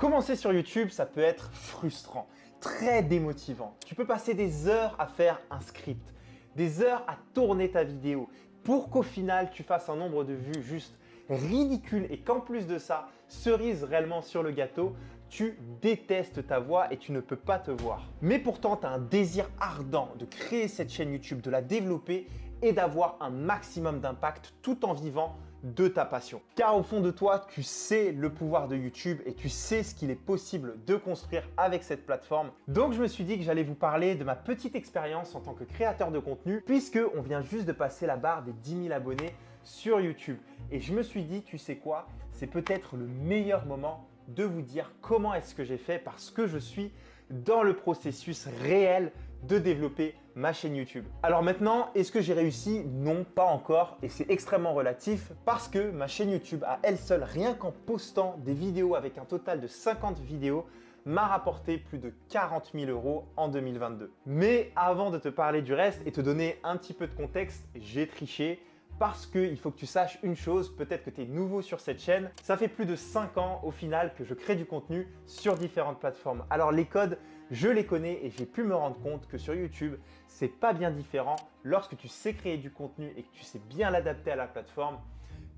Commencer sur YouTube, ça peut être frustrant, très démotivant. Tu peux passer des heures à faire un script, des heures à tourner ta vidéo pour qu'au final, tu fasses un nombre de vues juste ridicule et qu'en plus de ça, cerise réellement sur le gâteau, tu détestes ta voix et tu ne peux pas te voir. Mais pourtant, tu as un désir ardent de créer cette chaîne YouTube, de la développer et d'avoir un maximum d'impact tout en vivant de ta passion. Car au fond de toi, tu sais le pouvoir de YouTube et tu sais ce qu'il est possible de construire avec cette plateforme. Donc je me suis dit que j'allais vous parler de ma petite expérience en tant que créateur de contenu puisque on vient juste de passer la barre des 10 000 abonnés sur YouTube. Et je me suis dit, tu sais quoi, c'est peut-être le meilleur moment de vous dire comment est-ce que j'ai fait parce que je suis dans le processus réel de développer ma chaîne YouTube. Alors maintenant, est-ce que j'ai réussi? Non, pas encore et c'est extrêmement relatif parce que ma chaîne YouTube à elle seule, rien qu'en postant des vidéos avec un total de 50 vidéos, m'a rapporté plus de 40 000 € en 2022. Mais avant de te parler du reste et te donner un petit peu de contexte, j'ai triché. Parce qu'il faut que tu saches une chose, peut-être que tu es nouveau sur cette chaîne, ça fait plus de 5 ans au final que je crée du contenu sur différentes plateformes. Alors les codes, je les connais et j'ai pu me rendre compte que sur YouTube, c'est pas bien différent. Lorsque tu sais créer du contenu et que tu sais bien l'adapter à la plateforme,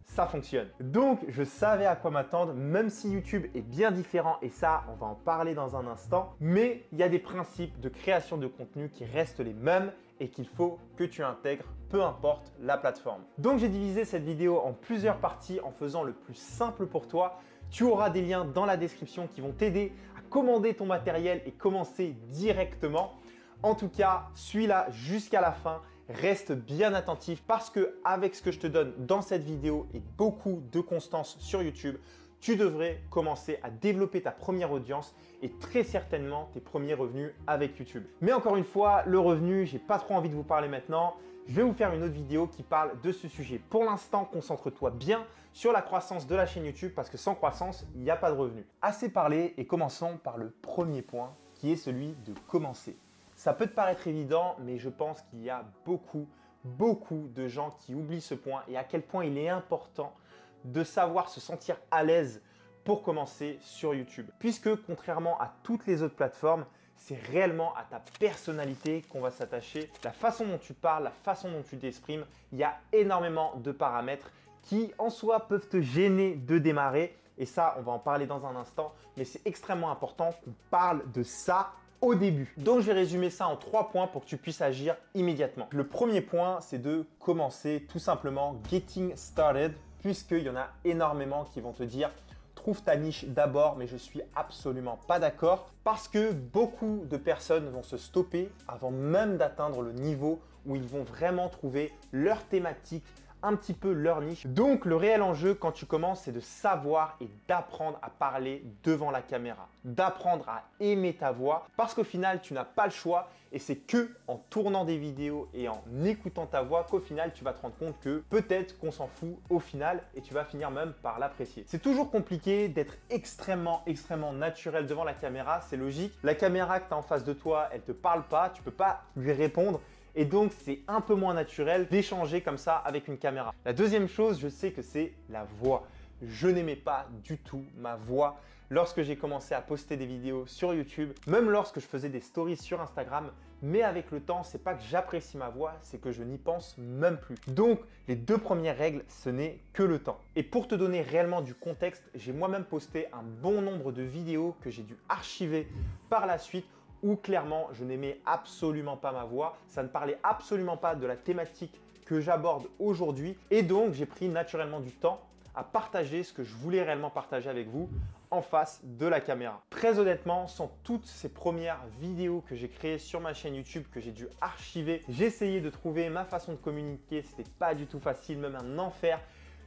ça fonctionne. Donc, je savais à quoi m'attendre, même si YouTube est bien différent et ça, on va en parler dans un instant. Mais il y a des principes de création de contenu qui restent les mêmes et qu'il faut que tu intègres, peu importe la plateforme. Donc, j'ai divisé cette vidéo en plusieurs parties en faisant le plus simple pour toi. Tu auras des liens dans la description qui vont t'aider à commander ton matériel et commencer directement. En tout cas, suis-la jusqu'à la fin. Reste bien attentif parce que avec ce que je te donne dans cette vidéo et beaucoup de constance sur YouTube, tu devrais commencer à développer ta première audience et très certainement tes premiers revenus avec YouTube. Mais encore une fois, le revenu, j'ai pas trop envie de vous parler maintenant. Je vais vous faire une autre vidéo qui parle de ce sujet. Pour l'instant, concentre-toi bien sur la croissance de la chaîne YouTube parce que sans croissance, il n'y a pas de revenus. Assez parlé et commençons par le premier point qui est celui de commencer. Ça peut te paraître évident, mais je pense qu'il y a beaucoup de gens qui oublient ce point et à quel point il est important de savoir se sentir à l'aise pour commencer sur YouTube. Puisque contrairement à toutes les autres plateformes, c'est réellement à ta personnalité qu'on va s'attacher. La façon dont tu parles, la façon dont tu t'exprimes, il y a énormément de paramètres qui en soi peuvent te gêner de démarrer. Et ça, on va en parler dans un instant, mais c'est extrêmement important qu'on parle de ça au début. Donc, je vais résumer ça en 3 points pour que tu puisses agir immédiatement. Le premier point, c'est de commencer tout simplement getting started, puisqu'il y en a énormément qui vont te dire trouve ta niche d'abord, mais je suis absolument pas d'accord parce que beaucoup de personnes vont se stopper avant même d'atteindre le niveau où ils vont vraiment trouver leur thématique, un petit peu leur niche. Donc le réel enjeu quand tu commences, c'est de savoir et d'apprendre à parler devant la caméra, d'apprendre à aimer ta voix parce qu'au final, tu n'as pas le choix et c'est que en tournant des vidéos et en écoutant ta voix qu'au final, tu vas te rendre compte que peut-être qu'on s'en fout au final et tu vas finir même par l'apprécier. C'est toujours compliqué d'être extrêmement naturel devant la caméra, c'est logique. La caméra que tu as en face de toi, elle te parle pas, tu peux pas lui répondre. Et donc, c'est un peu moins naturel d'échanger comme ça avec une caméra. La deuxième chose, je sais que c'est la voix. Je n'aimais pas du tout ma voix lorsque j'ai commencé à poster des vidéos sur YouTube, même lorsque je faisais des stories sur Instagram. Mais avec le temps, c'est pas que j'apprécie ma voix, c'est que je n'y pense même plus. Donc, les 2 premières règles, ce n'est que le temps. Et pour te donner réellement du contexte, j'ai moi-même posté un bon nombre de vidéos que j'ai dû archiver par la suite où clairement je n'aimais absolument pas ma voix, ça ne parlait absolument pas de la thématique que j'aborde aujourd'hui et donc j'ai pris naturellement du temps à partager ce que je voulais réellement partager avec vous en face de la caméra. Très honnêtement, sans toutes ces premières vidéos que j'ai créées sur ma chaîne YouTube, que j'ai dû archiver, j'ai essayé de trouver ma façon de communiquer, c'était pas du tout facile, même un enfer.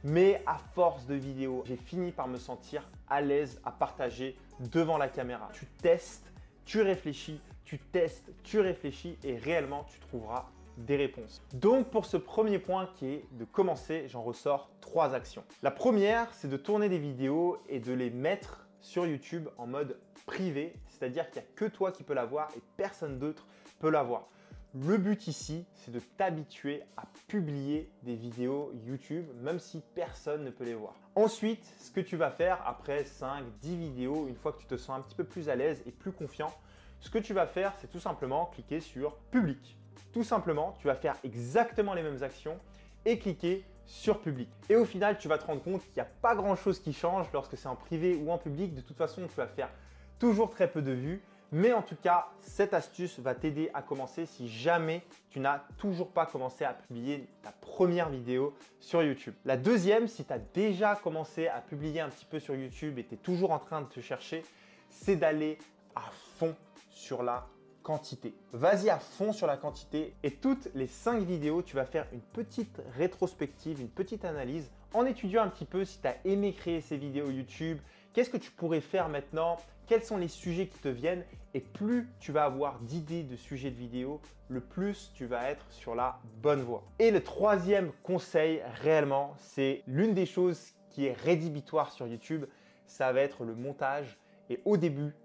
Mais à force de vidéos, j'ai fini par me sentir à l'aise à partager devant la caméra. Tu testes, tu réfléchis, tu testes, tu réfléchis et réellement tu trouveras des réponses. Donc pour ce premier point qui est de commencer, j'en ressors 3 actions. La première, c'est de tourner des vidéos et de les mettre sur YouTube en mode privé, c'est-à-dire qu'il n'y a que toi qui peux la voir et personne d'autre peut la voir. Le but ici, c'est de t'habituer à publier des vidéos YouTube, même si personne ne peut les voir. Ensuite, ce que tu vas faire après 5, 10 vidéos, une fois que tu te sens un petit peu plus à l'aise et plus confiant, ce que tu vas faire, c'est tout simplement cliquer sur Public. Tout simplement, tu vas faire exactement les mêmes actions et cliquer sur Public. Et au final, tu vas te rendre compte qu'il n'y a pas grand-chose qui change lorsque c'est en privé ou en public. De toute façon, tu vas faire toujours très peu de vues. Mais en tout cas, cette astuce va t'aider à commencer si jamais tu n'as toujours pas commencé à publier ta première vidéo sur YouTube. La deuxième, si tu as déjà commencé à publier un petit peu sur YouTube et tu es toujours en train de te chercher, c'est d'aller à fond sur la quantité. Vas-y à fond sur la quantité et toutes les 5 vidéos, tu vas faire une petite rétrospective, une petite analyse en étudiant un petit peu si tu as aimé créer ces vidéos YouTube, qu'est-ce que tu pourrais faire maintenant, quels sont les sujets qui te viennent et plus tu vas avoir d'idées de sujets de vidéos, le plus tu vas être sur la bonne voie. Et le troisième conseil réellement, c'est l'une des choses qui est rédhibitoire sur YouTube, ça va être le montage et au début,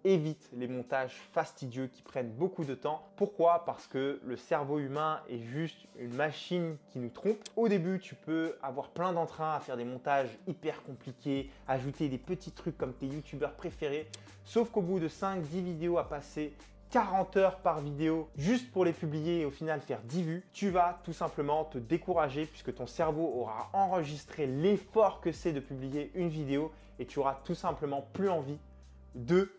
évite les montages fastidieux qui prennent beaucoup de temps. Pourquoi? Parce que le cerveau humain est juste une machine qui nous trompe. Au début, tu peux avoir plein d'entrain à faire des montages hyper compliqués, ajouter des petits trucs comme tes youtubeurs préférés. Sauf qu'au bout de 5-10 vidéos à passer 40 heures par vidéo juste pour les publier et au final faire 10 vues, tu vas tout simplement te décourager puisque ton cerveau aura enregistré l'effort que c'est de publier une vidéo et tu auras tout simplement plus envie de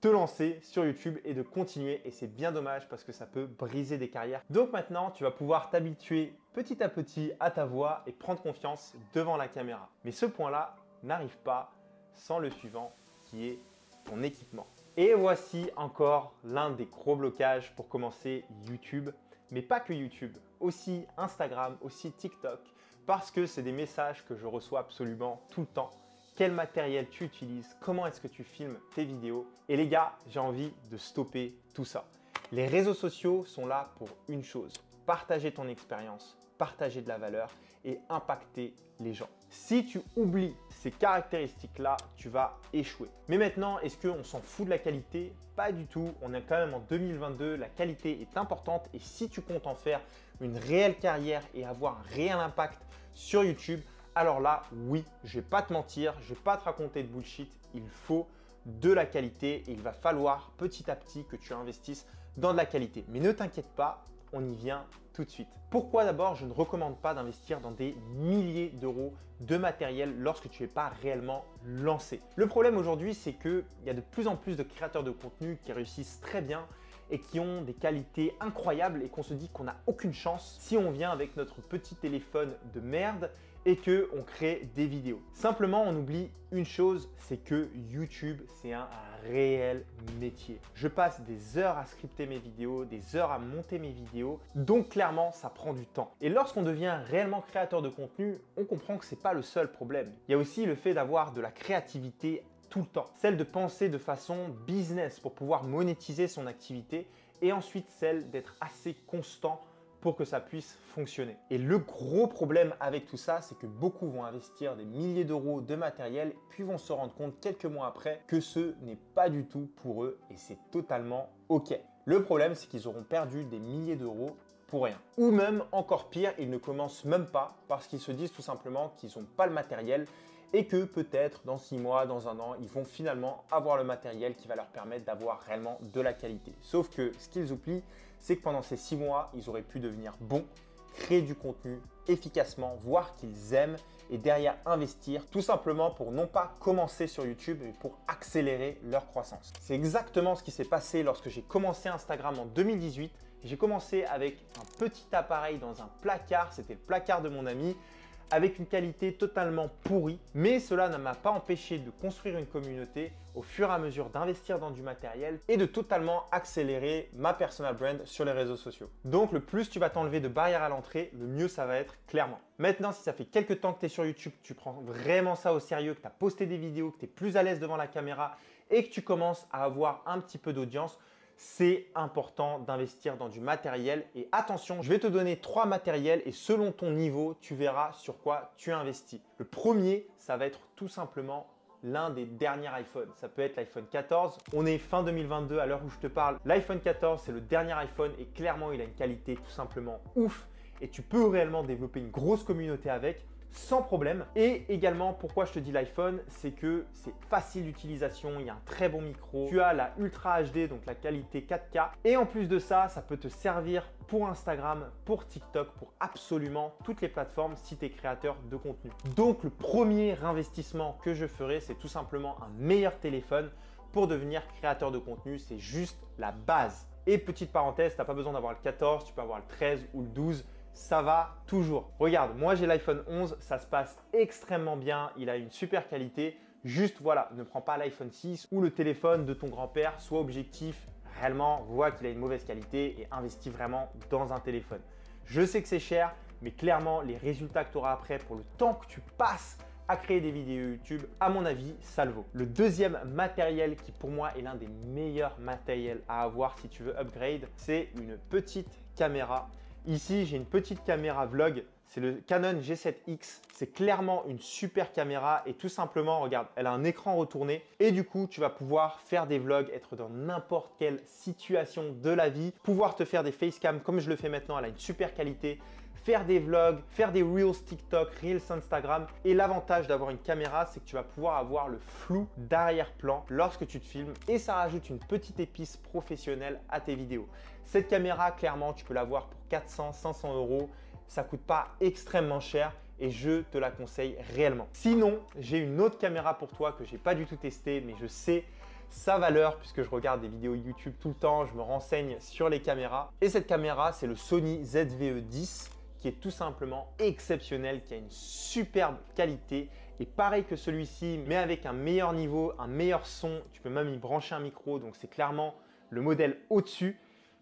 te lancer sur YouTube et de continuer et c'est bien dommage parce que ça peut briser des carrières. Donc maintenant, tu vas pouvoir t'habituer petit à petit à ta voix et prendre confiance devant la caméra. Mais ce point-là n'arrive pas sans le suivant qui est ton équipement. Et voici encore l'un des gros blocages pour commencer YouTube, mais pas que YouTube, aussi Instagram, aussi TikTok, parce que c'est des messages que je reçois absolument tout le temps. Quel matériel tu utilises, comment est-ce que tu filmes tes vidéos. Et les gars, j'ai envie de stopper tout ça. Les réseaux sociaux sont là pour une chose, partager ton expérience, partager de la valeur et impacter les gens. Si tu oublies ces caractéristiques-là, tu vas échouer. Mais maintenant, est-ce qu'on s'en fout de la qualité? Pas du tout. On est quand même en 2022, la qualité est importante et si tu comptes en faire une réelle carrière et avoir un réel impact sur YouTube, alors là, oui, je ne vais pas te mentir, je ne vais pas te raconter de bullshit, il faut de la qualité et il va falloir petit à petit que tu investisses dans de la qualité. Mais ne t'inquiète pas, on y vient tout de suite. Pourquoi d'abord je ne recommande pas d'investir dans des milliers d'euros de matériel lorsque tu n'es pas réellement lancé? Le problème aujourd'hui, c'est qu'il y a de plus en plus de créateurs de contenu qui réussissent très bien et qui ont des qualités incroyables et qu'on se dit qu'on n'a aucune chance si on vient avec notre petit téléphone de merde et qu'on crée des vidéos. Simplement, on oublie une chose, c'est que YouTube, c'est un réel métier. Je passe des heures à scripter mes vidéos, des heures à monter mes vidéos, donc clairement, ça prend du temps. Et lorsqu'on devient réellement créateur de contenu, on comprend que ce n'est pas le seul problème. Il y a aussi le fait d'avoir de la créativité tout le temps. Celle de penser de façon business pour pouvoir monétiser son activité et ensuite celle d'être assez constant pour que ça puisse fonctionner. Et le gros problème avec tout ça, c'est que beaucoup vont investir des milliers d'euros de matériel puis vont se rendre compte quelques mois après que ce n'est pas du tout pour eux et c'est totalement OK. Le problème, c'est qu'ils auront perdu des milliers d'euros pour rien. Ou même encore pire, ils ne commencent même pas parce qu'ils se disent tout simplement qu'ils n'ont pas le matériel et que peut-être dans 6 mois, dans un an, ils vont finalement avoir le matériel qui va leur permettre d'avoir réellement de la qualité. Sauf que ce qu'ils oublient, c'est que pendant ces 6 mois, ils auraient pu devenir bons, créer du contenu efficacement, voir qu'ils aiment et derrière investir tout simplement pour non pas commencer sur YouTube mais pour accélérer leur croissance. C'est exactement ce qui s'est passé lorsque j'ai commencé Instagram en 2018. J'ai commencé avec un petit appareil dans un placard, c'était le placard de mon ami, avec une qualité totalement pourrie, mais cela ne m'a pas empêché de construire une communauté au fur et à mesure d'investir dans du matériel et de totalement accélérer ma personal brand sur les réseaux sociaux. Donc le plus tu vas t'enlever de barrières à l'entrée, le mieux ça va être clairement. Maintenant, si ça fait quelques temps que tu es sur YouTube, que tu prends vraiment ça au sérieux, que tu as posté des vidéos, que tu es plus à l'aise devant la caméra et que tu commences à avoir un petit peu d'audience, c'est important d'investir dans du matériel. Et attention, je vais te donner 3 matériels et selon ton niveau, tu verras sur quoi tu investis. Le premier, ça va être tout simplement l'un des derniers iPhones. Ça peut être l'iPhone 14. On est fin 2022 à l'heure où je te parle. L'iPhone 14, c'est le dernier iPhone et clairement, il a une qualité tout simplement ouf et tu peux réellement développer une grosse communauté avec sans problème. Et également, pourquoi je te dis l'iPhone, c'est que c'est facile d'utilisation, il y a un très bon micro, tu as la Ultra HD, donc la qualité 4K. Et en plus de ça, ça peut te servir pour Instagram, pour TikTok, pour absolument toutes les plateformes si tu es créateur de contenu. Donc le premier investissement que je ferai, c'est tout simplement un meilleur téléphone pour devenir créateur de contenu. C'est juste la base. Et petite parenthèse, tu n'as pas besoin d'avoir le 14, tu peux avoir le 13 ou le 12. Ça va toujours. Regarde, moi j'ai l'iPhone 11, ça se passe extrêmement bien, il a une super qualité. Juste voilà, ne prends pas l'iPhone 6 ou le téléphone de ton grand-père, sois objectif, réellement vois qu'il a une mauvaise qualité et investis vraiment dans un téléphone. Je sais que c'est cher, mais clairement les résultats que tu auras après pour le temps que tu passes à créer des vidéos YouTube, à mon avis, ça le vaut. Le deuxième matériel qui pour moi est l'un des meilleurs matériels à avoir si tu veux upgrade, c'est une petite caméra. Ici, j'ai une petite caméra vlog, c'est le Canon G7X. C'est clairement une super caméra et tout simplement, regarde, elle a un écran retourné et du coup, tu vas pouvoir faire des vlogs, être dans n'importe quelle situation de la vie, pouvoir te faire des facecam comme je le fais maintenant, elle a une super qualité, faire des vlogs, faire des Reels TikTok, Reels Instagram. Et l'avantage d'avoir une caméra, c'est que tu vas pouvoir avoir le flou d'arrière-plan lorsque tu te filmes et ça rajoute une petite épice professionnelle à tes vidéos. Cette caméra, clairement, tu peux l'avoir pour 400, 500 euros. Ça ne coûte pas extrêmement cher et je te la conseille réellement. Sinon, j'ai une autre caméra pour toi que je n'ai pas du tout testée, mais je sais sa valeur puisque je regarde des vidéos YouTube tout le temps, je me renseigne sur les caméras. Et cette caméra, c'est le Sony ZV-E10 qui est tout simplement exceptionnel, qui a une superbe qualité et pareil que celui-ci, mais avec un meilleur niveau, un meilleur son. Tu peux même y brancher un micro, donc c'est clairement le modèle au-dessus.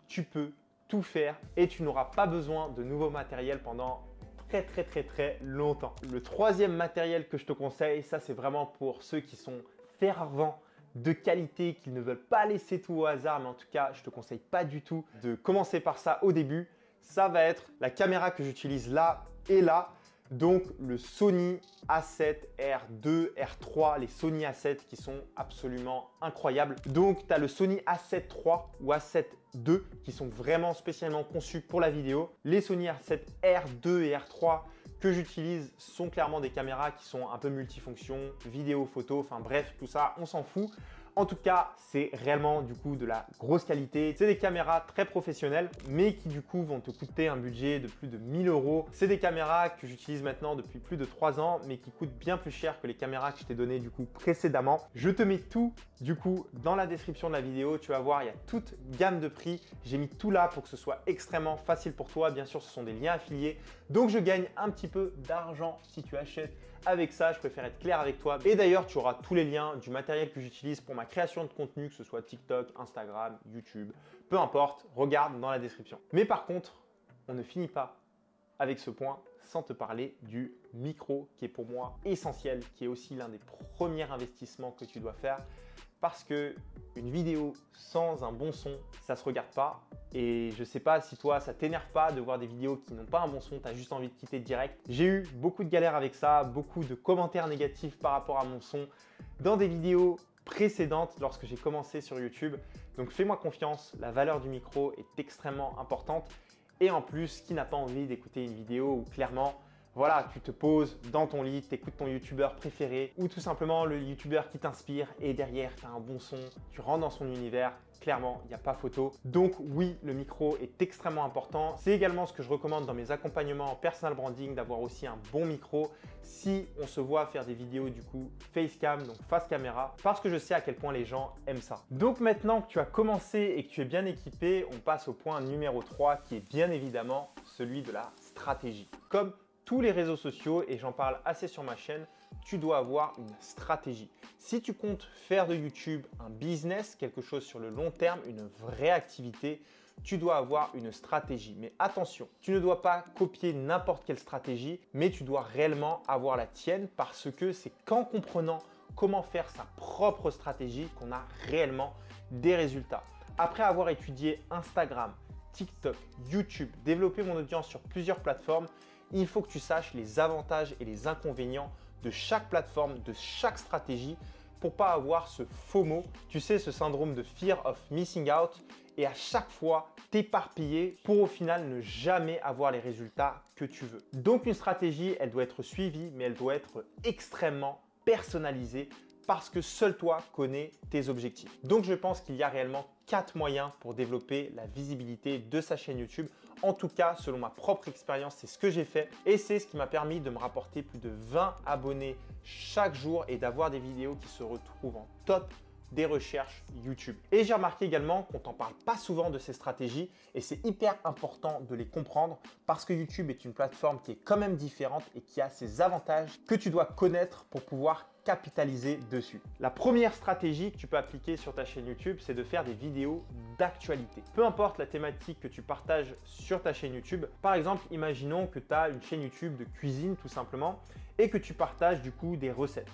Tu peux tout faire et tu n'auras pas besoin de nouveau matériel pendant très longtemps. Le troisième matériel que je te conseille, ça c'est vraiment pour ceux qui sont fervents de qualité, qui ne veulent pas laisser tout au hasard, mais en tout cas, je ne te conseille pas du tout de commencer par ça au début. Ça va être la caméra que j'utilise là et là. Donc le Sony A7R2, R3, les Sony A7 qui sont absolument incroyables. Donc tu as le Sony A7 III ou A7 II qui sont vraiment spécialement conçus pour la vidéo. Les Sony A7 R2 et R3 que j'utilise sont clairement des caméras qui sont un peu multifonctions, vidéo, photo, enfin bref, tout ça, on s'en fout. En tout cas, c'est réellement du coup de la grosse qualité. C'est des caméras très professionnelles, mais qui du coup vont te coûter un budget de plus de 1000 euros. C'est des caméras que j'utilise maintenant depuis plus de 3 ans, mais qui coûtent bien plus cher que les caméras que je t'ai données du coup précédemment. Je te mets tout du coup dans la description de la vidéo. Tu vas voir, il y a toute gamme de prix. J'ai mis tout là pour que ce soit extrêmement facile pour toi. Bien sûr, ce sont des liens affiliés. Donc, je gagne un petit peu d'argent si tu achètes avec ça. Je préfère être clair avec toi. Et d'ailleurs, tu auras tous les liens du matériel que j'utilise pour ma création de contenu, que ce soit TikTok, Instagram, YouTube, peu importe, regarde dans la description. Mais par contre, on ne finit pas avec ce point sans te parler du micro qui est pour moi essentiel, qui est aussi l'un des premiers investissements que tu dois faire parce que une vidéo sans un bon son, ça se regarde pas. Et je sais pas si toi, ça t'énerve pas de voir des vidéos qui n'ont pas un bon son, tu as juste envie de quitter direct. J'ai eu beaucoup de galères avec ça, beaucoup de commentaires négatifs par rapport à mon son dans des vidéos précédentes lorsque j'ai commencé sur YouTube. Donc fais-moi confiance, la valeur du micro est extrêmement importante. Et en plus, qui n'a pas envie d'écouter une vidéo où clairement, voilà, tu te poses dans ton lit, tu écoutes ton youtubeur préféré ou tout simplement le youtubeur qui t'inspire et derrière, tu as un bon son, tu rentres dans son univers. Clairement, il n'y a pas photo. Donc oui, le micro est extrêmement important. C'est également ce que je recommande dans mes accompagnements en personal branding, d'avoir aussi un bon micro si on se voit faire des vidéos du coup facecam, donc face caméra, parce que je sais à quel point les gens aiment ça. Donc maintenant que tu as commencé et que tu es bien équipé, on passe au point numéro 3 qui est bien évidemment celui de la stratégie. Comme tous les réseaux sociaux, et j'en parle assez sur ma chaîne, tu dois avoir une stratégie. Si tu comptes faire de YouTube un business, quelque chose sur le long terme, une vraie activité, tu dois avoir une stratégie. Mais attention, tu ne dois pas copier n'importe quelle stratégie, mais tu dois réellement avoir la tienne parce que c'est qu'en comprenant comment faire sa propre stratégie qu'on a réellement des résultats. Après avoir étudié Instagram, TikTok, YouTube, développer mon audience sur plusieurs plateformes, il faut que tu saches les avantages et les inconvénients de chaque plateforme, de chaque stratégie pour pas avoir ce FOMO, tu sais, ce syndrome de Fear of Missing Out, et à chaque fois t'éparpiller pour au final ne jamais avoir les résultats que tu veux. Donc une stratégie, elle doit être suivie, mais elle doit être extrêmement personnalisée parce que seul toi connais tes objectifs. Donc je pense qu'il y a réellement 4 moyens pour développer la visibilité de sa chaîne YouTube. En tout cas, selon ma propre expérience, c'est ce que j'ai fait et c'est ce qui m'a permis de me rapporter plus de 20 abonnés chaque jour et d'avoir des vidéos qui se retrouvent en top des recherches YouTube. Et j'ai remarqué également qu'on t'en parle pas souvent de ces stratégies et c'est hyper important de les comprendre parce que YouTube est une plateforme qui est quand même différente et qui a ses avantages que tu dois connaître pour pouvoir capitaliser dessus. La première stratégie que tu peux appliquer sur ta chaîne YouTube, c'est de faire des vidéos d'actualité. Peu importe la thématique que tu partages sur ta chaîne YouTube. Par exemple, imaginons que tu as une chaîne YouTube de cuisine tout simplement et que tu partages du coup des recettes.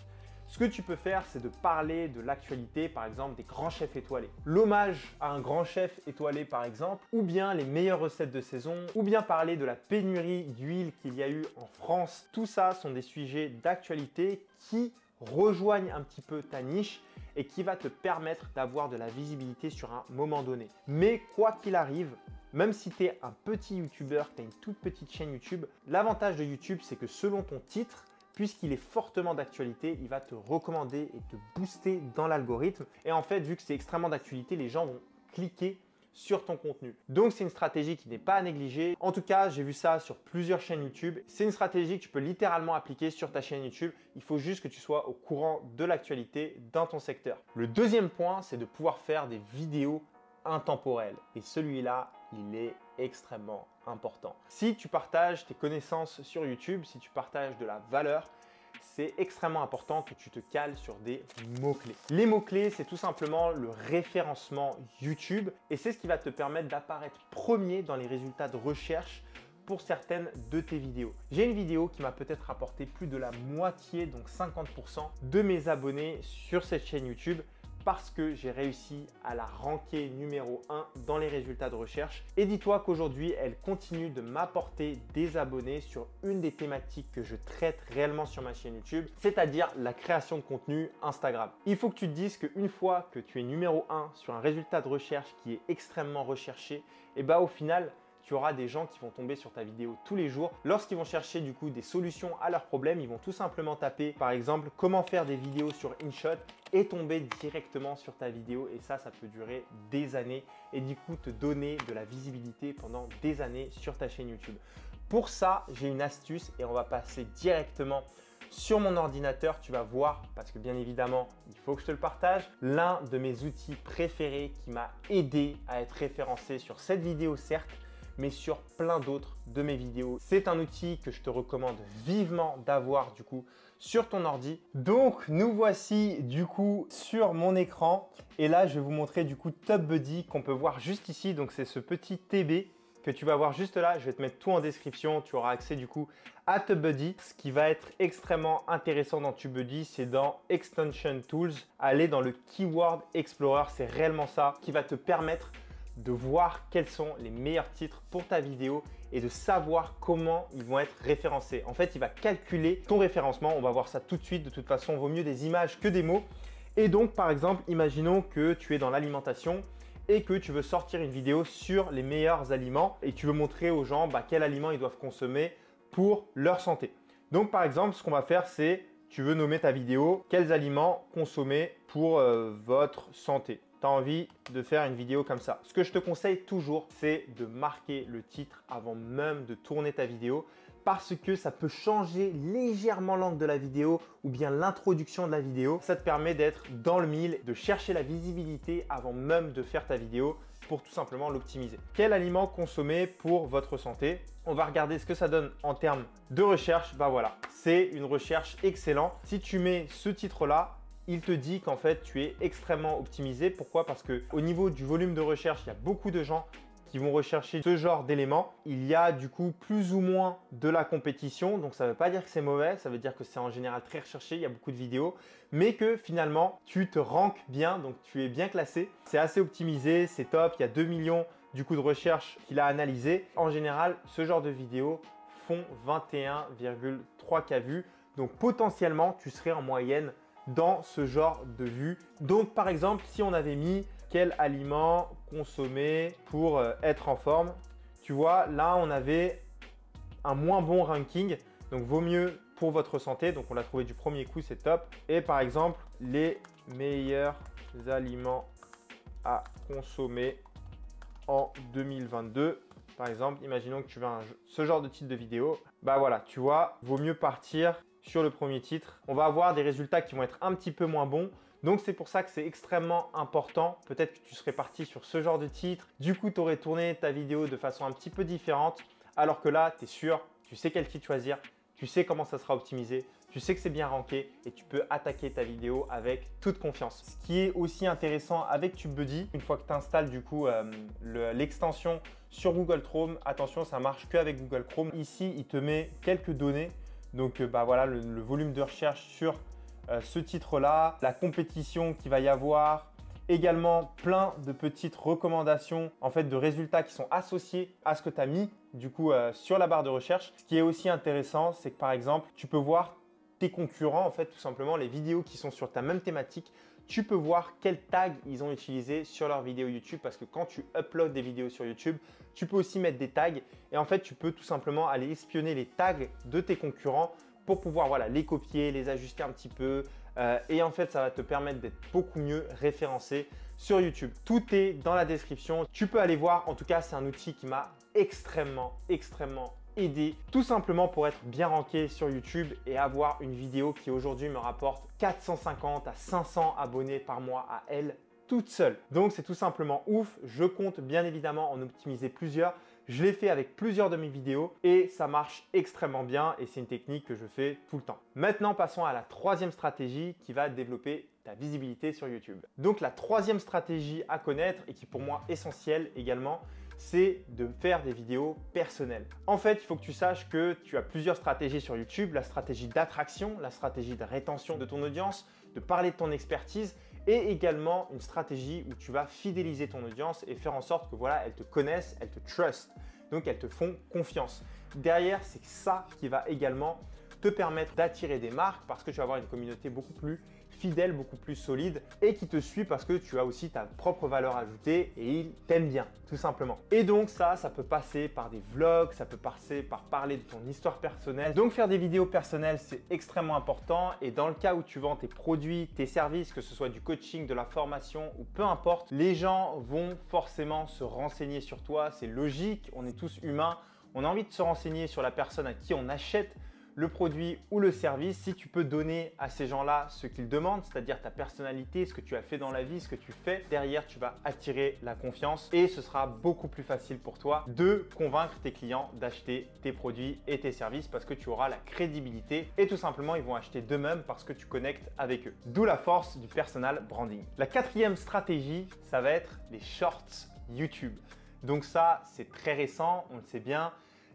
Ce que tu peux faire, c'est de parler de l'actualité, par exemple des grands chefs étoilés. L'hommage à un grand chef étoilé, par exemple, ou bien les meilleures recettes de saison, ou bien parler de la pénurie d'huile qu'il y a eu en France. Tout ça sont des sujets d'actualité qui rejoignent un petit peu ta niche et qui va te permettre d'avoir de la visibilité sur un moment donné. Mais quoi qu'il arrive, même si tu es un petit YouTuber, tu as une toute petite chaîne YouTube, l'avantage de YouTube, c'est que selon ton titre, puisqu'il est fortement d'actualité, il va te recommander et te booster dans l'algorithme. Et en fait, vu que c'est extrêmement d'actualité, les gens vont cliquer sur ton contenu. Donc, c'est une stratégie qui n'est pas à négliger. En tout cas, j'ai vu ça sur plusieurs chaînes YouTube. C'est une stratégie que tu peux littéralement appliquer sur ta chaîne YouTube. Il faut juste que tu sois au courant de l'actualité dans ton secteur. Le deuxième point, c'est de pouvoir faire des vidéos intemporelles. Et celui-là, il est extrêmement important. Si tu partages tes connaissances sur YouTube, si tu partages de la valeur, c'est extrêmement important que tu te cales sur des mots-clés. Les mots-clés, c'est tout simplement le référencement YouTube et c'est ce qui va te permettre d'apparaître premier dans les résultats de recherche pour certaines de tes vidéos. J'ai une vidéo qui m'a peut-être rapporté plus de la moitié, donc 50% de mes abonnés sur cette chaîne YouTube parce que j'ai réussi à la ranker numéro 1 dans les résultats de recherche. Et dis-toi qu'aujourd'hui, elle continue de m'apporter des abonnés sur une des thématiques que je traite réellement sur ma chaîne YouTube, c'est-à-dire la création de contenu Instagram. Il faut que tu te dises qu'une fois que tu es numéro 1 sur un résultat de recherche qui est extrêmement recherché, et au final, tu auras des gens qui vont tomber sur ta vidéo tous les jours. Lorsqu'ils vont chercher du coup des solutions à leurs problèmes, ils vont tout simplement taper par exemple comment faire des vidéos sur InShot et tomber directement sur ta vidéo et ça peut durer des années et du coup te donner de la visibilité pendant des années sur ta chaîne YouTube. Pour ça, j'ai une astuce et on va passer directement sur mon ordinateur. Tu vas voir, parce que bien évidemment, il faut que je te le partage, l'un de mes outils préférés qui m'a aidé à être référencé sur cette vidéo certes, mais sur plein d'autres de mes vidéos. C'est un outil que je te recommande vivement d'avoir du coup sur ton ordi. Donc nous voici du coup sur mon écran et là je vais vous montrer du coup TubBuddy qu'on peut voir juste ici. Donc c'est ce petit TB que tu vas voir juste là. Je vais te mettre tout en description. Tu auras accès du coup à TubBuddy. Ce qui va être extrêmement intéressant dans TubBuddy, c'est dans Extension Tools. Aller dans le Keyword Explorer, c'est réellement ça qui va te permettre de voir quels sont les meilleurs titres pour ta vidéo et de savoir comment ils vont être référencés. En fait, il va calculer ton référencement. On va voir ça tout de suite. De toute façon, il vaut mieux des images que des mots. Et donc, par exemple, imaginons que tu es dans l'alimentation et que tu veux sortir une vidéo sur les meilleurs aliments et tu veux montrer aux gens quels aliments ils doivent consommer pour leur santé. Donc, par exemple, ce qu'on va faire, c'est tu veux nommer ta vidéo « Quels aliments consommer pour votre santé ?» Tu as envie de faire une vidéo comme ça. Ce que je te conseille toujours, c'est de marquer le titre avant même de tourner ta vidéo parce que ça peut changer légèrement l'angle de la vidéo ou bien l'introduction de la vidéo. Ça te permet d'être dans le mille, de chercher la visibilité avant même de faire ta vidéo pour tout simplement l'optimiser. Quel aliment consommer pour votre santé? On va regarder ce que ça donne en termes de recherche. Voilà, c'est une recherche excellente. Si tu mets ce titre-là, il te dit qu'en fait, tu es extrêmement optimisé. Pourquoi? Parce qu'au niveau du volume de recherche, il y a beaucoup de gens qui vont rechercher ce genre d'éléments. Il y a du coup plus ou moins de la compétition. Donc, ça ne veut pas dire que c'est mauvais. Ça veut dire que c'est en général très recherché. Il y a beaucoup de vidéos. Mais que finalement, tu te rankes bien. Donc, tu es bien classé. C'est assez optimisé. C'est top. Il y a 2 millions du coup de recherche qu'il a analysé. En général, ce genre de vidéos font 21,3K vues. Donc potentiellement, tu serais en moyenne dans ce genre de vues. Donc par exemple, si on avait mis quel aliment consommer pour être en forme, tu vois, là on avait un moins bon ranking. Donc vaut mieux pour votre santé. Donc on l'a trouvé du premier coup, c'est top. Et par exemple, les meilleurs aliments à consommer en 2022. Par exemple, imaginons que tu veux ce genre de titre de vidéo. Bah voilà, tu vois, vaut mieux partir sur le premier titre. On va avoir des résultats qui vont être un petit peu moins bons. Donc c'est pour ça que c'est extrêmement important. Peut-être que tu serais parti sur ce genre de titre. Du coup, tu aurais tourné ta vidéo de façon un petit peu différente. Alors que là, tu es sûr, tu sais quel titre choisir, tu sais comment ça sera optimisé, tu sais que c'est bien ranké et tu peux attaquer ta vidéo avec toute confiance. Ce qui est aussi intéressant avec TubeBuddy, une fois que tu installes du coup l'extension sur Google Chrome, attention, ça marche qu'avec Google Chrome. Ici, il te met quelques données. Donc bah voilà, le volume de recherche sur ce titre-là, la compétition qu'il va y avoir, également plein de petites recommandations en fait de résultats qui sont associés à ce que tu as mis du coup sur la barre de recherche. Ce qui est aussi intéressant, c'est que par exemple, tu peux voir tes concurrents, en fait tout simplement les vidéos qui sont sur ta même thématique. Tu peux voir quels tags ils ont utilisé sur leurs vidéos YouTube parce que quand tu uploads des vidéos sur YouTube, tu peux aussi mettre des tags et en fait tu peux tout simplement aller espionner les tags de tes concurrents pour pouvoir voilà, les copier, les ajuster un petit peu et en fait ça va te permettre d'être beaucoup mieux référencé sur YouTube. Tout est dans la description, tu peux aller voir. En tout cas, c'est un outil qui m'a extrêmement aidé tout simplement pour être bien ranké sur YouTube et avoir une vidéo qui aujourd'hui me rapporte 450 à 500 abonnés par mois à elle toute seule. Donc c'est tout simplement ouf. Je compte bien évidemment en optimiser plusieurs. Je l'ai fait avec plusieurs de mes vidéos et ça marche extrêmement bien et c'est une technique que je fais tout le temps. Maintenant, passons à la troisième stratégie qui va développer ta visibilité sur YouTube. Donc la troisième stratégie à connaître et qui pour moi est essentielle également, c'est de faire des vidéos personnelles. En fait, il faut que tu saches que tu as plusieurs stratégies sur YouTube, la stratégie d'attraction, la stratégie de rétention de ton audience, de parler de ton expertise et également une stratégie où tu vas fidéliser ton audience et faire en sorte que voilà, elles te connaissent, elles te trustent, donc elles te font confiance. Derrière, c'est ça qui va également te permettre d'attirer des marques parce que tu vas avoir une communauté beaucoup plus fidèle, beaucoup plus solide et qui te suit parce que tu as aussi ta propre valeur ajoutée et ils t'aiment bien, tout simplement. Et donc ça peut passer par des vlogs, ça peut passer par parler de ton histoire personnelle. Donc faire des vidéos personnelles, c'est extrêmement important et dans le cas où tu vends tes produits, tes services, que ce soit du coaching, de la formation ou peu importe, les gens vont forcément se renseigner sur toi. C'est logique, on est tous humains, on a envie de se renseigner sur la personne à qui on achète le produit ou le service. Si tu peux donner à ces gens-là ce qu'ils demandent, c'est-à-dire ta personnalité, ce que tu as fait dans la vie, ce que tu fais, derrière tu vas attirer la confiance et ce sera beaucoup plus facile pour toi de convaincre tes clients d'acheter tes produits et tes services parce que tu auras la crédibilité et tout simplement ils vont acheter d'eux-mêmes parce que tu connectes avec eux. D'où la force du personal branding. La quatrième stratégie, ça va être les shorts YouTube. Donc ça, c'est très récent, on le sait bien.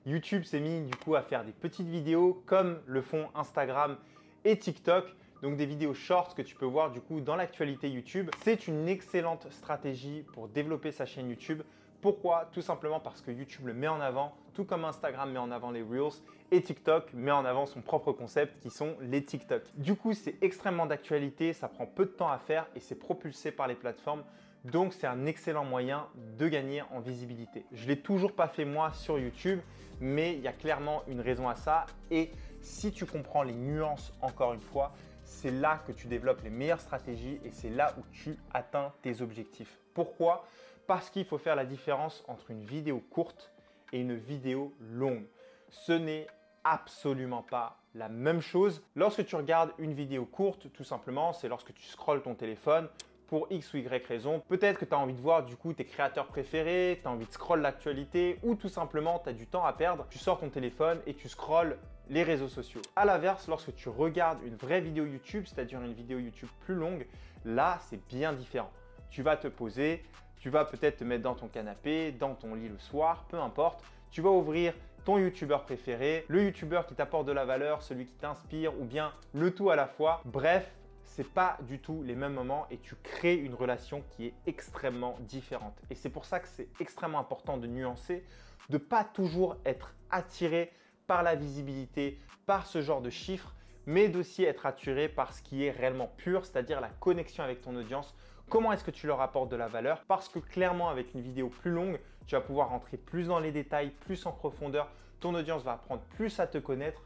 YouTube s'est mis du coup à faire des petites vidéos comme le font Instagram et TikTok. Donc des vidéos shorts que tu peux voir du coup dans l'actualité YouTube. C'est une excellente stratégie pour développer sa chaîne YouTube. Pourquoi? Tout simplement parce que YouTube le met en avant, tout comme Instagram met en avant les Reels et TikTok met en avant son propre concept qui sont les TikTok. Du coup, c'est extrêmement d'actualité, ça prend peu de temps à faire et c'est propulsé par les plateformes. Donc, c'est un excellent moyen de gagner en visibilité. Je ne l'ai toujours pas fait moi sur YouTube, mais il y a clairement une raison à ça. Et si tu comprends les nuances, encore une fois, c'est là que tu développes les meilleures stratégies et c'est là où tu atteins tes objectifs. Pourquoi? Parce qu'il faut faire la différence entre une vidéo courte et une vidéo longue. Ce n'est absolument pas la même chose. Lorsque tu regardes une vidéo courte, tout simplement, c'est lorsque tu scrolles ton téléphone pour X ou Y raison. Peut-être que tu as envie de voir du coup tes créateurs préférés, tu as envie de scroll l'actualité ou tout simplement tu as du temps à perdre. Tu sors ton téléphone et tu scrolles les réseaux sociaux. À l'inverse, lorsque tu regardes une vraie vidéo YouTube, c'est-à-dire une vidéo YouTube plus longue, là c'est bien différent. Tu vas te poser, tu vas peut-être te mettre dans ton canapé, dans ton lit le soir, peu importe. Tu vas ouvrir ton youtubeur préféré, le youtubeur qui t'apporte de la valeur, celui qui t'inspire ou bien le tout à la fois. Bref, c'est pas du tout les mêmes moments et tu crées une relation qui est extrêmement différente. Et c'est pour ça que c'est extrêmement important de nuancer, de pas toujours être attiré par la visibilité, par ce genre de chiffres, mais d'aussi être attiré par ce qui est réellement pur, c'est-à-dire la connexion avec ton audience. Comment est-ce que tu leur apportes de la valeur? Parce que clairement, avec une vidéo plus longue, tu vas pouvoir rentrer plus dans les détails, plus en profondeur. Ton audience va apprendre plus à te connaître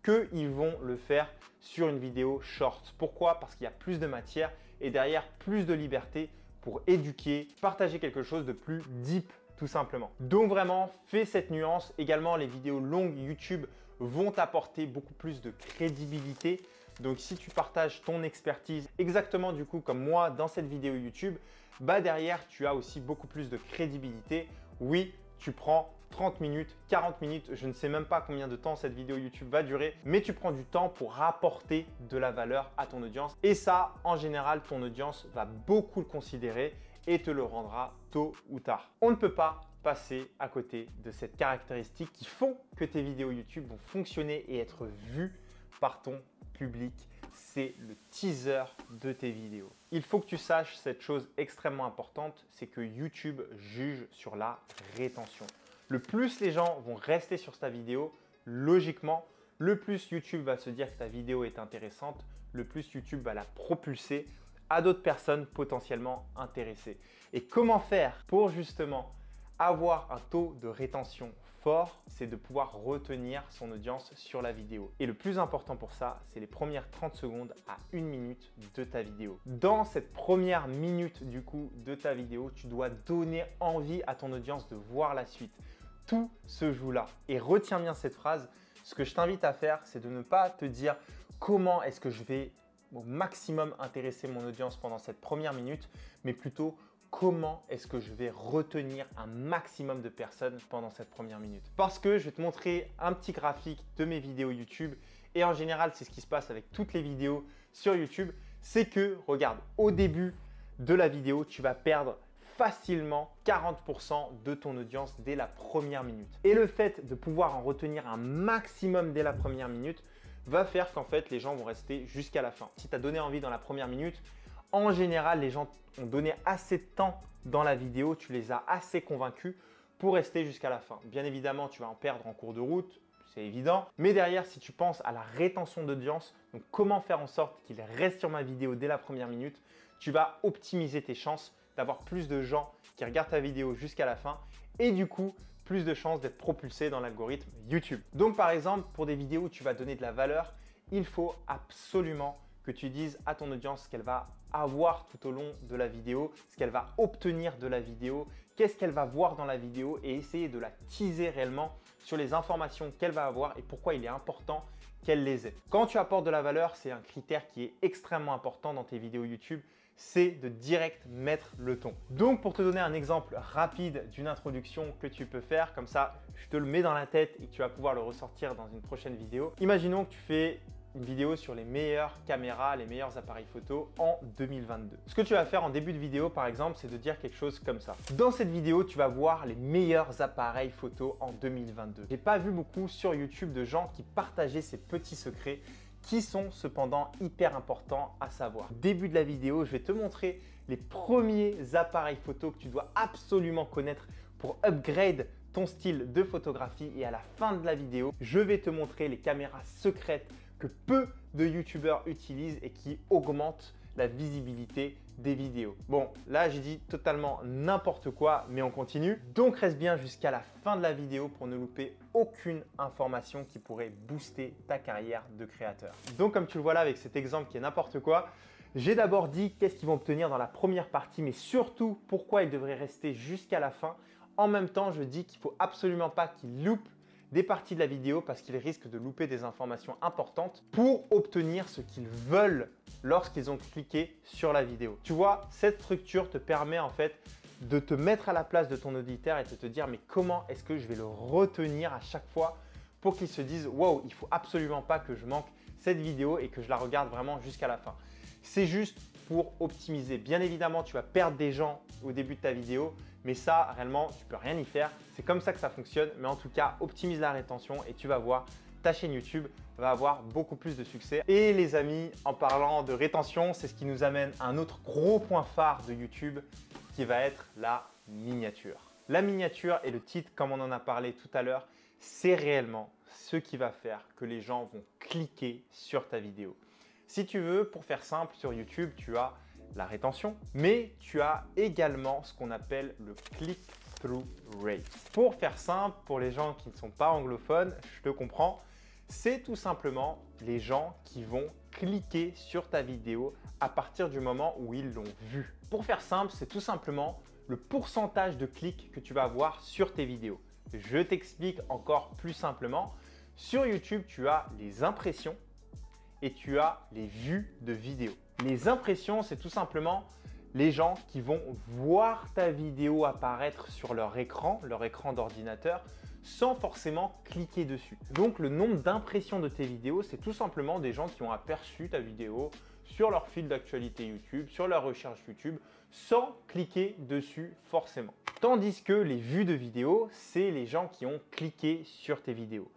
qu'ils vont le faire sur une vidéo short. Pourquoi? Parce qu'il y a plus de matière et derrière plus de liberté pour éduquer, partager quelque chose de plus deep tout simplement. Donc vraiment, fais cette nuance. Également, les vidéos longues YouTube vont t'apporter beaucoup plus de crédibilité. Donc si tu partages ton expertise exactement du coup comme moi dans cette vidéo YouTube, bah derrière tu as aussi beaucoup plus de crédibilité. Oui, tu prends 30 minutes, 40 minutes, je ne sais même pas combien de temps cette vidéo YouTube va durer, mais tu prends du temps pour rapporter de la valeur à ton audience. Et ça, en général, ton audience va beaucoup le considérer et te le rendra tôt ou tard. On ne peut pas passer à côté de cette caractéristique qui font que tes vidéos YouTube vont fonctionner et être vues par ton public. C'est le teaser de tes vidéos. Il faut que tu saches cette chose extrêmement importante, c'est que YouTube juge sur la rétention. Le plus les gens vont rester sur ta vidéo, logiquement, le plus YouTube va se dire que ta vidéo est intéressante, le plus YouTube va la propulser à d'autres personnes potentiellement intéressées. Et comment faire pour justement avoir un taux de rétention fort? C'est de pouvoir retenir son audience sur la vidéo. Et le plus important pour ça, c'est les premières 30 secondes à 1 minute de ta vidéo. Dans cette première minute du coup de ta vidéo, tu dois donner envie à ton audience de voir la suite. Tout se joue là. Et retiens bien cette phrase. Ce que je t'invite à faire, c'est de ne pas te dire comment est-ce que je vais au maximum intéresser mon audience pendant cette première minute, mais plutôt comment est-ce que je vais retenir un maximum de personnes pendant cette première minute. Parce que je vais te montrer un petit graphique de mes vidéos YouTube et en général, c'est ce qui se passe avec toutes les vidéos sur YouTube, c'est que, regarde, au début de la vidéo, tu vas perdre facilement 40% de ton audience dès la première minute. Et le fait de pouvoir en retenir un maximum dès la première minute va faire qu'en fait, les gens vont rester jusqu'à la fin. Si tu as donné envie dans la première minute, en général, les gens ont donné assez de temps dans la vidéo, tu les as assez convaincus pour rester jusqu'à la fin. Bien évidemment, tu vas en perdre en cours de route, c'est évident. Mais derrière, si tu penses à la rétention d'audience, donc comment faire en sorte qu'ils restent sur ma vidéo dès la première minute, tu vas optimiser tes chances d'avoir plus de gens qui regardent ta vidéo jusqu'à la fin et du coup, plus de chances d'être propulsé dans l'algorithme YouTube. Donc par exemple, pour des vidéos où tu vas donner de la valeur, il faut absolument que tu dises à ton audience ce qu'elle va avoir tout au long de la vidéo, ce qu'elle va obtenir de la vidéo, qu'est-ce qu'elle va voir dans la vidéo et essayer de la teaser réellement sur les informations qu'elle va avoir et pourquoi il est important qu'elle les ait. Quand tu apportes de la valeur, c'est un critère qui est extrêmement important dans tes vidéos YouTube, c'est de direct mettre le ton. Donc pour te donner un exemple rapide d'une introduction que tu peux faire, comme ça je te le mets dans la tête et que tu vas pouvoir le ressortir dans une prochaine vidéo. Imaginons que tu fais une vidéo sur les meilleures caméras, les meilleurs appareils photo en 2022. Ce que tu vas faire en début de vidéo par exemple, c'est de dire quelque chose comme ça. Dans cette vidéo, tu vas voir les meilleurs appareils photo en 2022. J'ai pas vu beaucoup sur YouTube de gens qui partageaient ces petits secrets qui sont cependant hyper importants à savoir. Début de la vidéo, je vais te montrer les premiers appareils photo que tu dois absolument connaître pour upgrade ton style de photographie et à la fin de la vidéo, je vais te montrer les caméras secrètes que peu de youtubeurs utilisent et qui augmentent la visibilité des vidéos. Bon, là j'ai dit totalement n'importe quoi, mais on continue. Donc reste bien jusqu'à la fin de la vidéo pour ne louper aucune information qui pourrait booster ta carrière de créateur. Donc comme tu le vois là avec cet exemple qui est n'importe quoi, j'ai d'abord dit qu'est-ce qu'ils vont obtenir dans la première partie, mais surtout pourquoi ils devraient rester jusqu'à la fin. En même temps, je dis qu'il ne faut absolument pas qu'ils loupent des parties de la vidéo parce qu'ils risquent de louper des informations importantes pour obtenir ce qu'ils veulent lorsqu'ils ont cliqué sur la vidéo. Tu vois, cette structure te permet en fait de te mettre à la place de ton auditeur et de te dire mais comment est-ce que je vais le retenir à chaque fois pour qu'il se dise wow, il ne faut absolument pas que je manque cette vidéo et que je la regarde vraiment jusqu'à la fin. C'est juste pour optimiser. Bien évidemment, tu vas perdre des gens au début de ta vidéo, mais ça, réellement, tu peux rien y faire. C'est comme ça que ça fonctionne. Mais en tout cas, optimise la rétention et tu vas voir, ta chaîne YouTube va avoir beaucoup plus de succès. Et les amis, en parlant de rétention, c'est ce qui nous amène à un autre gros point phare de YouTube qui va être la miniature. La miniature et le titre, comme on en a parlé tout à l'heure, c'est réellement ce qui va faire que les gens vont cliquer sur ta vidéo. Si tu veux, pour faire simple, sur YouTube, tu as la rétention, mais tu as également ce qu'on appelle le click-through rate. Pour faire simple, pour les gens qui ne sont pas anglophones, je te comprends, c'est tout simplement les gens qui vont cliquer sur ta vidéo à partir du moment où ils l'ont vue. Pour faire simple, c'est tout simplement le pourcentage de clics que tu vas avoir sur tes vidéos. Je t'explique encore plus simplement. Sur YouTube, tu as les impressions et tu as les vues de vidéos. Les impressions, c'est tout simplement les gens qui vont voir ta vidéo apparaître sur leur écran d'ordinateur, sans forcément cliquer dessus. Donc le nombre d'impressions de tes vidéos, c'est tout simplement des gens qui ont aperçu ta vidéo sur leur fil d'actualité YouTube, sur leur recherche YouTube, sans cliquer dessus forcément. Tandis que les vues de vidéos, c'est les gens qui ont cliqué sur tes vidéos.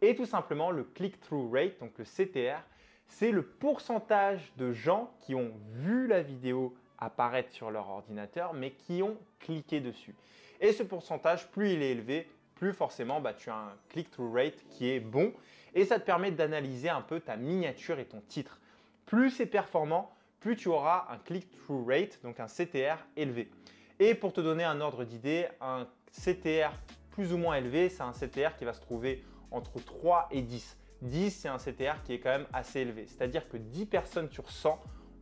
Et tout simplement le click-through rate, donc le CTR, c'est le pourcentage de gens qui ont vu la vidéo apparaître sur leur ordinateur, mais qui ont cliqué dessus. Et ce pourcentage, plus il est élevé, plus forcément tu as un click-through rate qui est bon et ça te permet d'analyser un peu ta miniature et ton titre. Plus c'est performant, plus tu auras un click-through rate, donc un CTR élevé. Et pour te donner un ordre d'idée, un CTR plus ou moins élevé, c'est un CTR qui va se trouver entre 3 et 10. 10, c'est un CTR qui est quand même assez élevé. C'est-à-dire que 10 personnes sur 100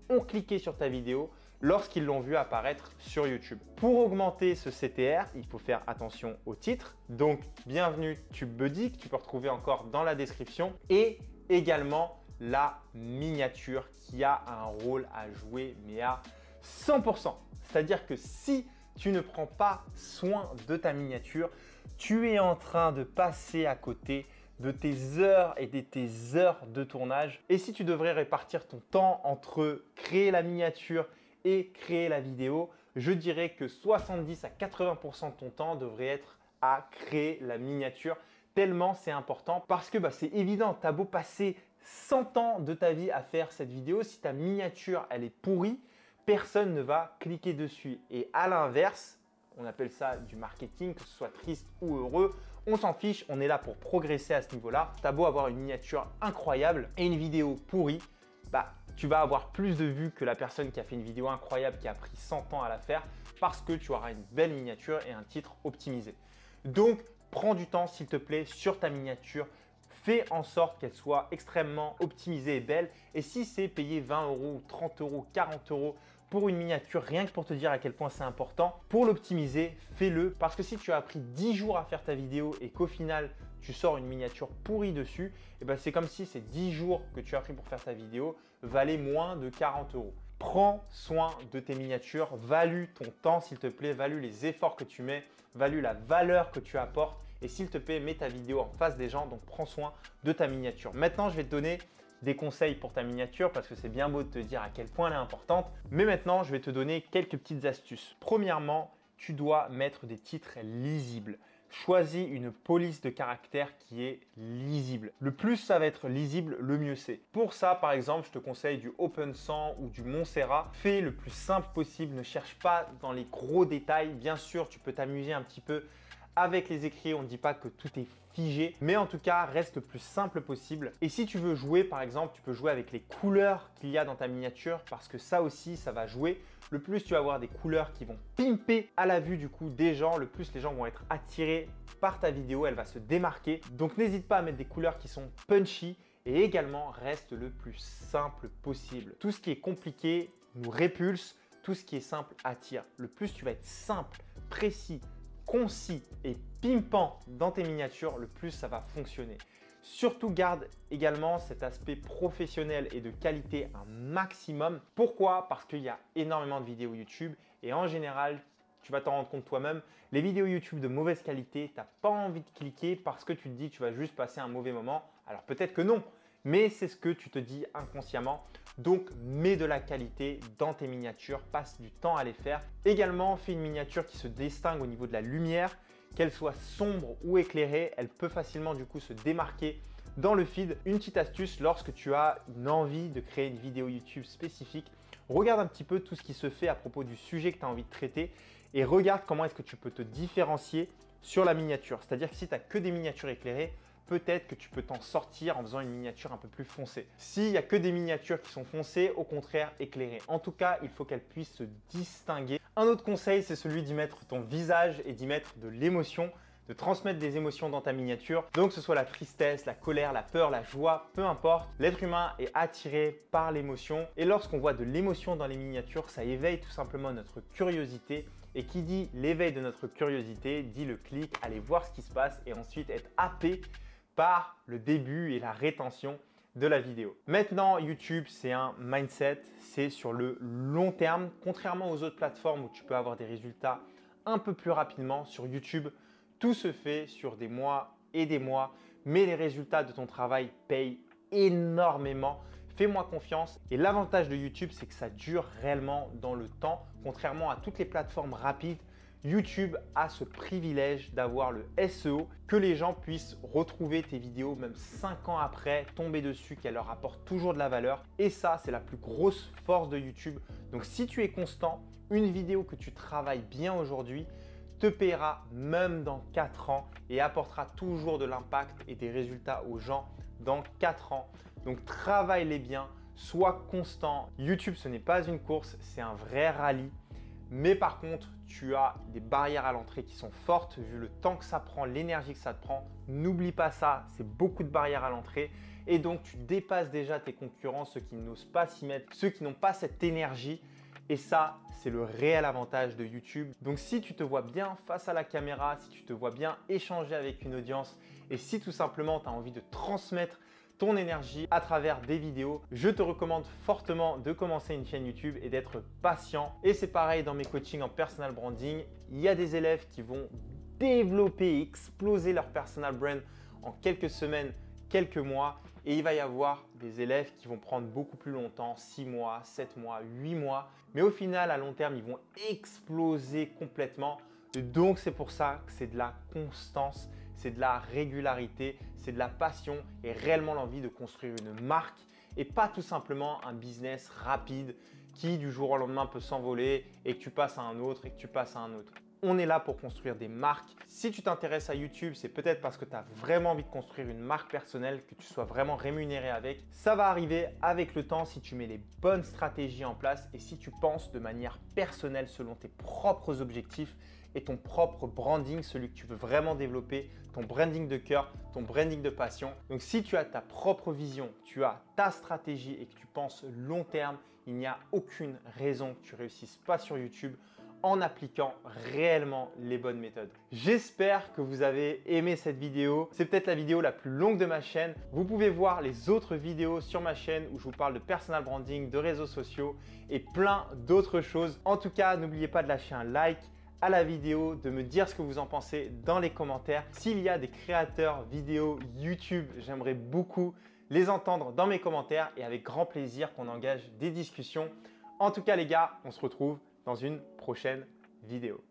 ont cliqué sur ta vidéo lorsqu'ils l'ont vu apparaître sur YouTube. Pour augmenter ce CTR, il faut faire attention au titre. Donc, bienvenue TubeBuddy, que tu peux retrouver encore dans la description. Et également la miniature qui a un rôle à jouer, mais à 100%. C'est-à-dire que si tu ne prends pas soin de ta miniature, tu es en train de passer à côté de tes heures et de tes heures de tournage. Et si tu devrais répartir ton temps entre créer la miniature et créer la vidéo, je dirais que 70 à 80% de ton temps devrait être à créer la miniature, tellement c'est important parce que c'est évident, tu as beau passer 100 ans de ta vie à faire cette vidéo, si ta miniature elle est pourrie, personne ne va cliquer dessus. Et à l'inverse, on appelle ça du marketing, que ce soit triste ou heureux, on s'en fiche, on est là pour progresser à ce niveau-là. Tu as beau avoir une miniature incroyable et une vidéo pourrie, tu vas avoir plus de vues que la personne qui a fait une vidéo incroyable qui a pris 100 ans à la faire parce que tu auras une belle miniature et un titre optimisé. Donc, prends du temps s'il te plaît sur ta miniature. Fais en sorte qu'elle soit extrêmement optimisée et belle. Et si c'est payer 20 euros, 30 euros, 40 euros pour une miniature, rien que pour te dire à quel point c'est important, pour l'optimiser, fais-le. Parce que si tu as pris 10 jours à faire ta vidéo et qu'au final, tu sors une miniature pourrie dessus, c'est comme si ces 10 jours que tu as pris pour faire ta vidéo valaient moins de 40 euros. Prends soin de tes miniatures, value ton temps s'il te plaît, value les efforts que tu mets, value la valeur que tu apportes et s'il te plaît, mets ta vidéo en face des gens, donc prends soin de ta miniature. Maintenant, je vais te donner des conseils pour ta miniature parce que c'est bien beau de te dire à quel point elle est importante, mais maintenant, je vais te donner quelques petites astuces. Premièrement, tu dois mettre des titres lisibles. Choisis une police de caractère qui est lisible. Le plus ça va être lisible, le mieux c'est. Pour ça, par exemple, je te conseille du OpenSAN ou du Montserrat. Fais le plus simple possible, ne cherche pas dans les gros détails. Bien sûr, tu peux t'amuser un petit peu avec les écrits, on ne dit pas que tout est figé, mais en tout cas, reste le plus simple possible. Et si tu veux jouer, par exemple, tu peux jouer avec les couleurs qu'il y a dans ta miniature parce que ça aussi, ça va jouer. Le plus tu vas avoir des couleurs qui vont pimper à la vue du coup des gens, le plus les gens vont être attirés par ta vidéo, elle va se démarquer. Donc n'hésite pas à mettre des couleurs qui sont punchy et également reste le plus simple possible. Tout ce qui est compliqué nous répulse, tout ce qui est simple attire. Le plus tu vas être simple, précis, concis et pimpant dans tes miniatures, le plus ça va fonctionner. Surtout garde également cet aspect professionnel et de qualité un maximum. Pourquoi? Parce qu'il y a énormément de vidéos YouTube et en général, tu vas t'en rendre compte toi-même, les vidéos YouTube de mauvaise qualité, tu n'as pas envie de cliquer parce que tu te dis que tu vas juste passer un mauvais moment. Alors peut-être que non, mais c'est ce que tu te dis inconsciemment. Donc mets de la qualité dans tes miniatures, passe du temps à les faire. Également, fais une miniature qui se distingue au niveau de la lumière. Qu'elle soit sombre ou éclairée, elle peut facilement du coup se démarquer dans le feed. Une petite astuce, lorsque tu as une envie de créer une vidéo YouTube spécifique, regarde un petit peu tout ce qui se fait à propos du sujet que tu as envie de traiter et regarde comment est-ce que tu peux te différencier sur la miniature. C'est-à-dire que si tu n'as que des miniatures éclairées, peut-être que tu peux t'en sortir en faisant une miniature un peu plus foncée. S'il n'y a que des miniatures qui sont foncées, au contraire éclairées. En tout cas, il faut qu'elles puissent se distinguer. Un autre conseil, c'est celui d'y mettre ton visage et d'y mettre de l'émotion, de transmettre des émotions dans ta miniature. Donc que ce soit la tristesse, la colère, la peur, la joie, peu importe. L'être humain est attiré par l'émotion et lorsqu'on voit de l'émotion dans les miniatures, ça éveille tout simplement notre curiosité. Et qui dit l'éveil de notre curiosité, dit le clic, aller voir ce qui se passe et ensuite être happé par le début et la rétention de la vidéo. Maintenant, YouTube, c'est un mindset, c'est sur le long terme. Contrairement aux autres plateformes où tu peux avoir des résultats un peu plus rapidement, sur YouTube, tout se fait sur des mois et des mois, mais les résultats de ton travail payent énormément. Fais-moi confiance. Et l'avantage de YouTube, c'est que ça dure réellement dans le temps. Contrairement à toutes les plateformes rapides, YouTube a ce privilège d'avoir le SEO, que les gens puissent retrouver tes vidéos même 5 ans après, tomber dessus, qu'elles leur apportent toujours de la valeur. Et ça, c'est la plus grosse force de YouTube. Donc si tu es constant, une vidéo que tu travailles bien aujourd'hui te paiera même dans 4 ans et apportera toujours de l'impact et des résultats aux gens dans 4 ans. Donc travaille-les bien, sois constant. YouTube, ce n'est pas une course, c'est un vrai rallye. Mais par contre, tu as des barrières à l'entrée qui sont fortes vu le temps que ça prend, l'énergie que ça te prend. N'oublie pas ça, c'est beaucoup de barrières à l'entrée. Et donc, tu dépasses déjà tes concurrents, ceux qui n'osent pas s'y mettre, ceux qui n'ont pas cette énergie. Et ça, c'est le réel avantage de YouTube. Donc, si tu te vois bien face à la caméra, si tu te vois bien échanger avec une audience et si tout simplement tu as envie de transmettre ton énergie à travers des vidéos, je te recommande fortement de commencer une chaîne YouTube et d'être patient. Et c'est pareil dans mes coachings en personal branding. Il y a des élèves qui vont développer et exploser leur personal brand en quelques semaines, quelques mois. Et il va y avoir des élèves qui vont prendre beaucoup plus longtemps, 6 mois, 7 mois, 8 mois. Mais au final, à long terme, ils vont exploser complètement. Donc, c'est pour ça que c'est de la constance, c'est de la régularité, c'est de la passion et réellement l'envie de construire une marque et pas tout simplement un business rapide qui du jour au lendemain peut s'envoler et que tu passes à un autre et que tu passes à un autre. On est là pour construire des marques. Si tu t'intéresses à YouTube, c'est peut-être parce que tu as vraiment envie de construire une marque personnelle, que tu sois vraiment rémunéré avec. Ça va arriver avec le temps si tu mets les bonnes stratégies en place et si tu penses de manière personnelle selon tes propres objectifs et ton propre branding, celui que tu veux vraiment développer, ton branding de cœur, ton branding de passion. Donc si tu as ta propre vision, tu as ta stratégie et que tu penses long terme, il n'y a aucune raison que tu réussisses pas sur YouTube en appliquant réellement les bonnes méthodes. J'espère que vous avez aimé cette vidéo. C'est peut-être la vidéo la plus longue de ma chaîne. Vous pouvez voir les autres vidéos sur ma chaîne où je vous parle de personal branding, de réseaux sociaux et plein d'autres choses. En tout cas, n'oubliez pas de lâcher un like à la vidéo, de me dire ce que vous en pensez dans les commentaires. S'il y a des créateurs vidéo YouTube, j'aimerais beaucoup les entendre dans mes commentaires et avec grand plaisir qu'on engage des discussions. En tout cas les gars, on se retrouve dans une prochaine vidéo.